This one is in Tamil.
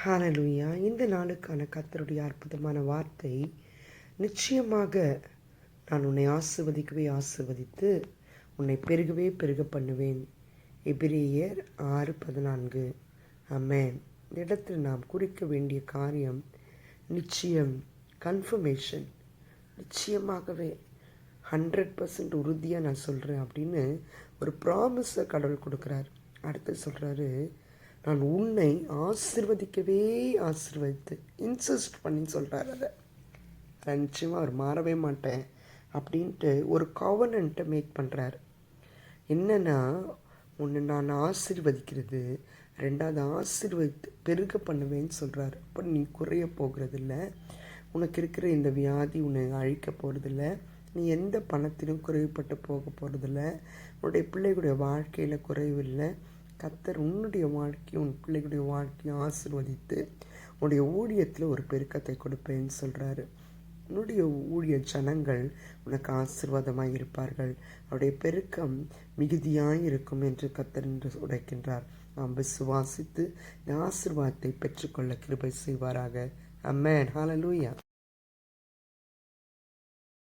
ஹalleluya. இந்த நாளுக்கான கர்த்தருடைய அற்புதமான வார்த்தை, நிச்சயமாக நான் உன்னை ஆசீர்வதிக்கவே ஆசீர்வதித்து உன்னை பெருகவே பெருக பண்ணுவேன். எபிரேயர் 6:14. ஆமென். இந்த இடத்தில் நாம் குறிக்க வேண்டிய காரியம் நிச்சயம், கன்ஃபர்மேஷன். நிச்சயமாகவே 100% உறுதியாக நான் சொல்கிறேன் அப்படின்னு ஒரு ப்ராமிஸை கடவுள் கொடுக்குறார். அடுத்து சொல்கிறாரு, நான் உன்னை ஆசீர்வதிக்கவே ஆசீர்வதித்து இன்சிஸ்ட் பண்ணி சொல்கிறார். அதை நிச்சயமாக அவர் மாறவே மாட்டேன் அப்படின்ட்டு ஒரு கவர்னண்ட்டை மேக் பண்ணுறாரு. என்னென்னா, ஒன்று நான் ஆசீர்வதிக்கிறது, ரெண்டாவது ஆசீர்வதித்து பெருக பண்ணுவேன்னு சொல்கிறாரு. அப்போ நீ குறைய போகிறதில்ல, உனக்கு இருக்கிற இந்த வியாதி உன்னை அழிக்க போகிறதில்ல, நீ எந்த பணத்திலும் குறைவுபட்டு போக போகிறதில்ல, உன்னுடைய பிள்ளைகளுடைய வாழ்க்கையில் குறைவில்லை. கர்த்தர் உன்னுடைய வாழ்க்கையும் உன் பிள்ளைகளுடைய வாழ்க்கையும் ஆசீர்வதித்து உன்னுடைய ஊழியத்தில் ஒரு பெருக்கத்தை கொடுப்பேன்னு சொல்கிறாரு. உன்னுடைய ஊழிய ஜனங்கள் உனக்கு ஆசீர்வாதமாக இருப்பார்கள், அவருடைய பெருக்கம் மிகுதியாய் இருக்கும் என்று கர்த்தர் என்று உரைக்கின்றார். நாம் விசுவாசித்து இந்த ஆசீர்வாதத்தை பெற்றுக்கொள்ள கிருபை செய்வாராக. ஆமென். ஹல்லேலூயா.